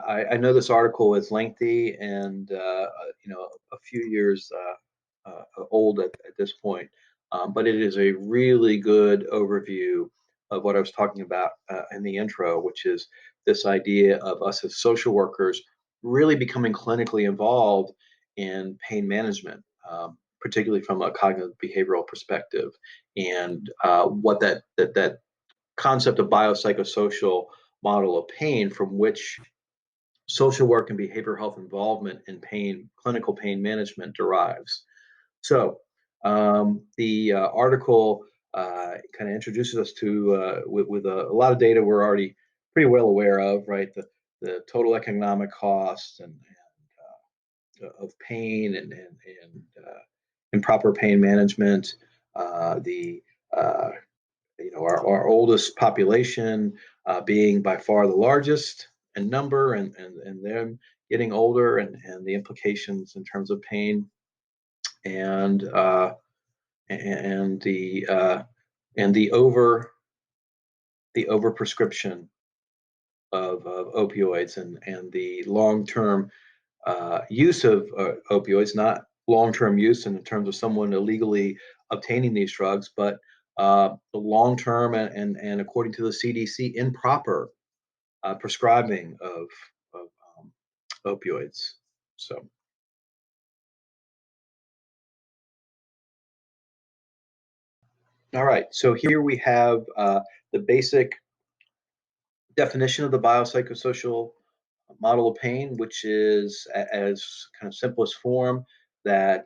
I know this article is lengthy and a few years old at this point, but it is a really good overview of what I was talking about in the intro, which is this idea of us as social workers really becoming clinically involved in pain management, particularly from a cognitive behavioral perspective, and what that concept of biopsychosocial model of pain from which social work and behavioral health involvement in pain, clinical pain management derives. So the article kind of introduces us to with a lot of data we're already pretty well aware of, right? The total economic costs and of pain and improper pain management, the our oldest population being by far the largest in number, and them getting older, and the implications in terms of pain, and and the uh, and the overprescription of opioids, and the long-term use of opioids, not long-term use in terms of someone illegally obtaining these drugs, but the long-term and according to the CDC, improper prescribing of opioids. So, all right. So here we have the basic definition of the biopsychosocial model of pain, which is as kind of simplest form that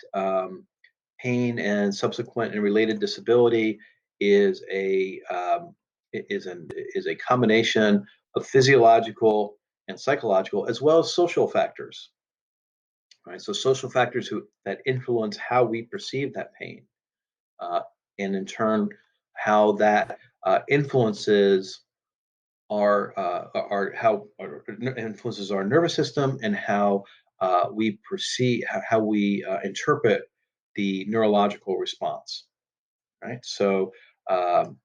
pain and subsequent and related disability is a combination of physiological and psychological as well as social factors. Right, so social factors that influence how we perceive that pain, uh, and in turn how that influences our influences our nervous system, and how we perceive how we interpret the neurological response. Right, um,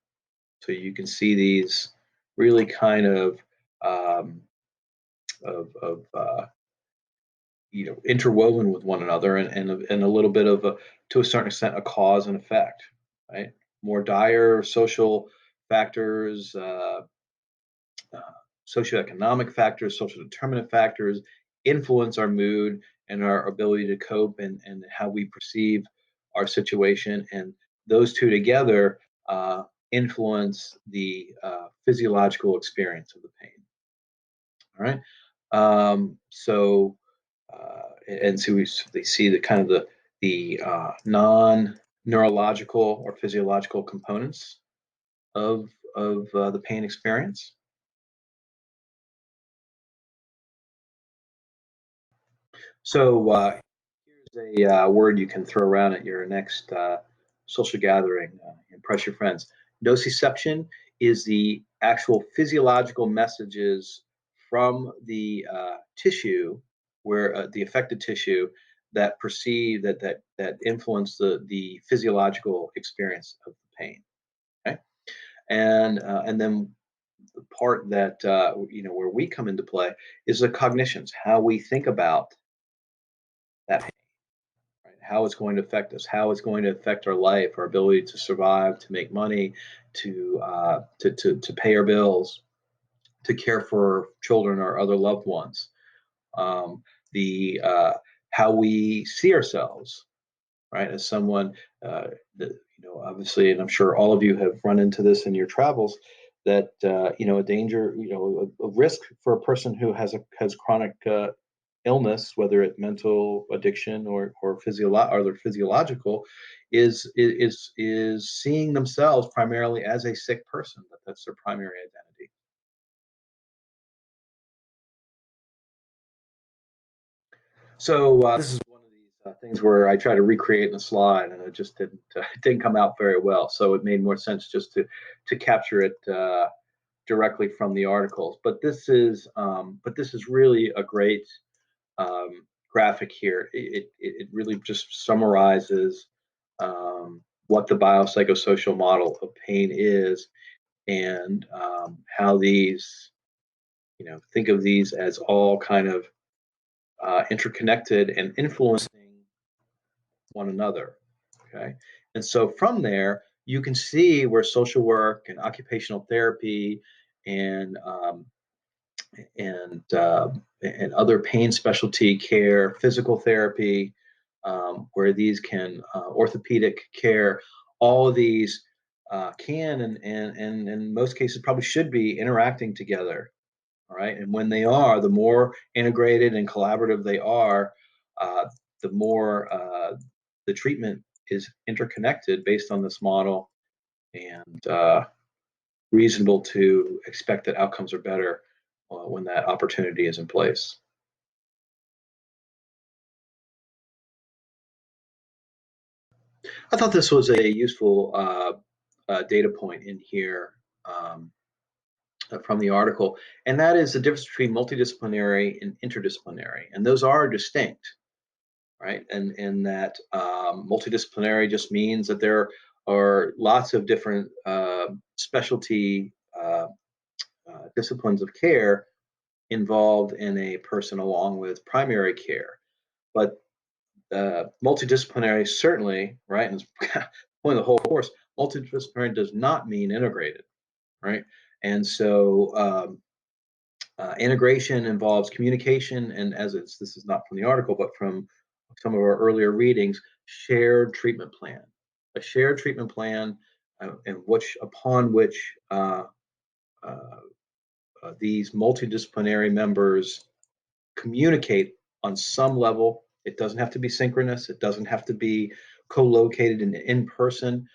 so you can see these really kind um, of interwoven with one another, and a little bit of to a certain extent, a cause and effect. Right, more dire social factors, uh, socioeconomic factors, social determinant factors influence our mood and our ability to cope, and how we perceive our situation. And those two together influence the physiological experience of the pain. All right. And so they see the kind of the non neurological or physiological components of the pain experience. So here's a word you can throw around at your next social gathering. Impress your friends. Nociception is the actual physiological messages from the tissue, where the affected tissue that perceive that influence the physiological experience of the pain. Okay, and then the part that where we come into play is the cognitions, how we think about that pain, right? How it's going to affect us, how it's going to affect our life, our ability to survive, to make money, to pay our bills, to care for children or other loved ones. The How we see ourselves, right, as someone that obviously, and I'm sure all of you have run into this in your travels, that a danger, a risk for a person who has chronic illness, whether it's mental addiction or they're physiological, is seeing themselves primarily as a sick person. That's their primary identity. So this is one of these things where I try to recreate in a slide, and it just it didn't come out very well. So it made more sense just to capture it directly from the articles. But this is really a great graphic here. It really just summarizes what the biopsychosocial model of pain is, and how these think of these as all kind of interconnected and influencing one another. Okay. And so from there, you can see where social work and occupational therapy and and other pain specialty care, physical therapy, where these can orthopedic care, all of these can and in most cases probably should be interacting together. All right, and when they are, the more integrated and collaborative they are, uh, the more the treatment is interconnected based on this model, and reasonable to expect that outcomes are better when that opportunity is in place. I thought this was a useful data point in here from the article, and that is the difference between multidisciplinary and interdisciplinary, and those are distinct, right? And that multidisciplinary just means that there are lots of different specialty disciplines of care involved in a person along with primary care. But multidisciplinary certainly, right, and it's point of the whole course, multidisciplinary does not mean integrated, right? And so integration involves communication, and this is not from the article, but from some of our earlier readings, shared treatment plan, a shared treatment plan, and upon which these multidisciplinary members communicate on some level. It doesn't have to be synchronous. It doesn't have to be co-located in person.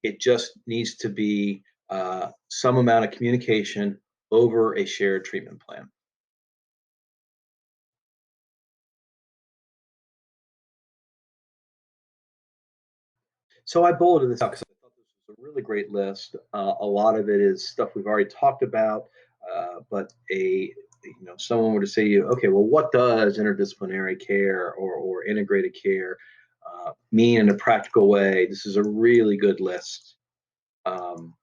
It just needs to be some amount of communication over a shared treatment plan. So I bulleted this out because I thought this was a really great list. A lot of it is stuff we've already talked about, but someone were to say to you, okay, well, what does interdisciplinary care or integrated care mean in a practical way? This is a really good list um,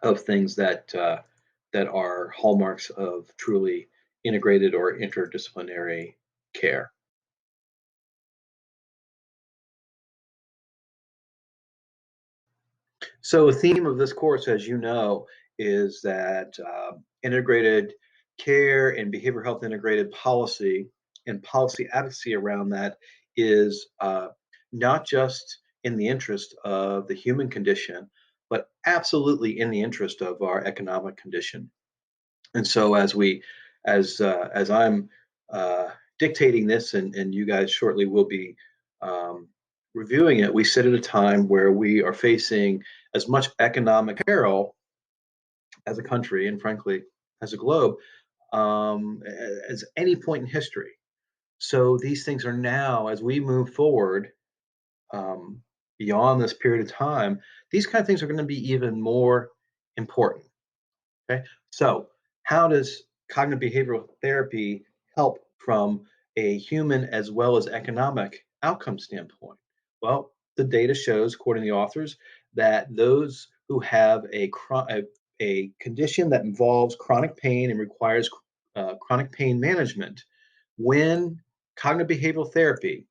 of things that are hallmarks of truly integrated or interdisciplinary care. So, the theme of this course, as you know, is that integrated care and behavioral health integrated policy and policy advocacy around that is not just in the interest of the human condition, but absolutely in the interest of our economic condition. And so, as I'm dictating this, and you guys shortly will be um, reviewing it, we sit at a time where we are facing as much economic peril as a country, and frankly, as a globe, um, as any point in history. So these things are now, as we move forward um, beyond this period of time, these kind of things are going to be even more important. Okay, so how does cognitive behavioral therapy help from a human as well as economic outcome standpoint? Well, the data shows, according to the authors, that those who have a condition that involves chronic pain and requires chronic pain management, when cognitive behavioral therapy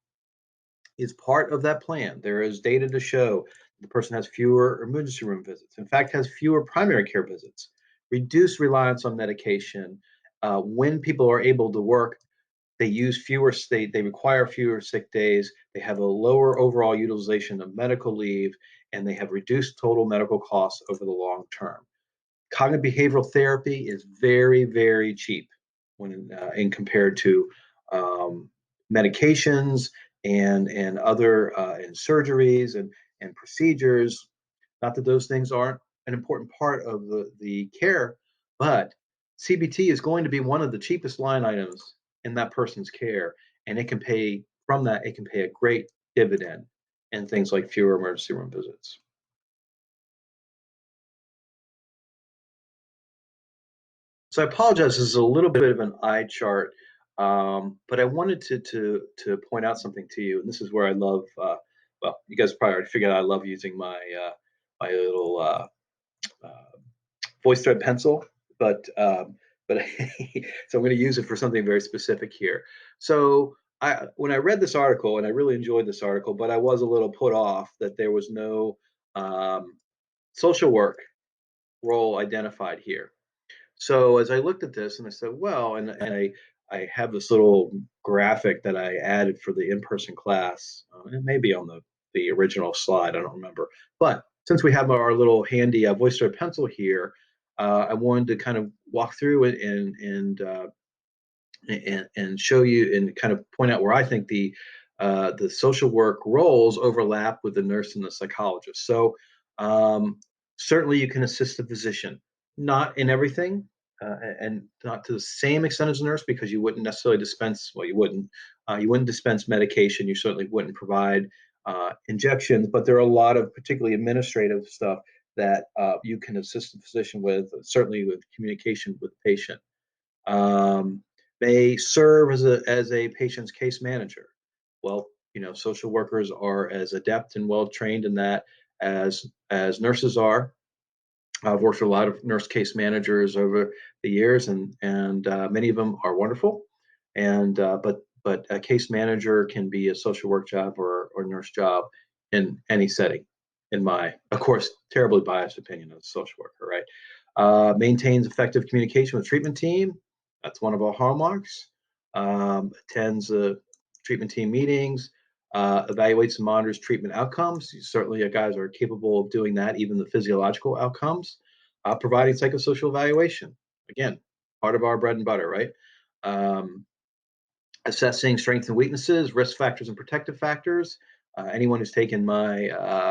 is part of that plan. There is data to show the person has fewer emergency room visits. In fact, has fewer primary care visits, reduced reliance on medication. When people are able to work, they require fewer sick days. They have a lower overall utilization of medical leave, and they have reduced total medical costs over the long term. Cognitive behavioral therapy is very, very cheap when in compared to medications and other and surgeries and procedures. Not that those things aren't an important part of the care, but CBT is going to be one of the cheapest line items in that person's care, and it can pay from that. It can pay a great dividend in things like fewer emergency room visits. So I apologize. This is a little bit of an eye chart, but I wanted to point out something to you, and this is where I love. Well, you guys probably already figured out I love using my little voice thread pencil, but but so I'm going to use it for something very specific here. So when I read this article, and I really enjoyed this article, but I was a little put off that there was no um, social work role identified here. So as I looked at this and I said, well, and I have this little graphic that I added for the in-person class. It may be on the original slide, I don't remember. But since we have our little handy voice thread pencil here, I wanted to kind of walk through it and show you and kind of point out where I think the social work roles overlap with the nurse and the psychologist. So um, certainly you can assist the physician, not in everything, and not to the same extent as a nurse, because you wouldn't necessarily dispense. Well, you wouldn't dispense medication. You certainly wouldn't provide injections, but there are a lot of particularly administrative stuff that you can assist the physician with, certainly with communication with the patient. um, may serve as a patient's case manager. Well, social workers are as adept and well trained in that as nurses are. I've worked with a lot of nurse case managers over the years, and many of them are wonderful. And but a case manager can be a social work job or nurse job in any setting. In my, of course, terribly biased opinion as a social worker, right? Maintains effective communication with treatment team. That's one of our hallmarks. Attends treatment team meetings. Evaluates and monitors treatment outcomes. Certainly, guys are capable of doing that, even the physiological outcomes. Providing psychosocial evaluation. Again, part of our bread and butter, right? Um, Assessing strengths and weaknesses, risk factors and protective factors. Anyone who's taken my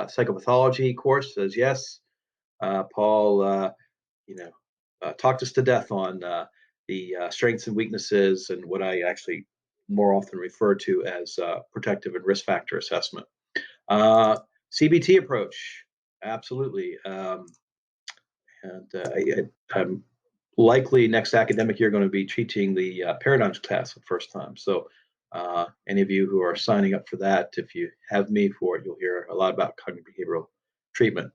psychopathology course says yes. Paul, you know, talked us to death on the strengths and weaknesses and what I actually more often refer to as protective and risk factor assessment. Uh, CBT approach, absolutely. I'm likely next academic year going to be teaching the paradigms class for the first time. So any of you who are signing up for that, if you have me for it, you'll hear a lot about cognitive behavioral treatment.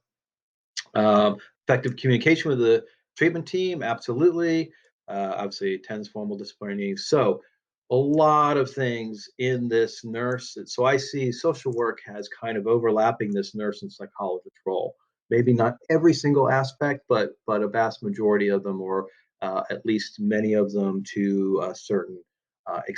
Um, Effective communication with the treatment team, absolutely. Obviously, attends formal disciplinary meetings. So, a lot of things in this nurse. So, I see social work has kind of overlapping this nurse and psychologist role. Maybe not every single aspect, but a vast majority of them, or at least many of them, to a certain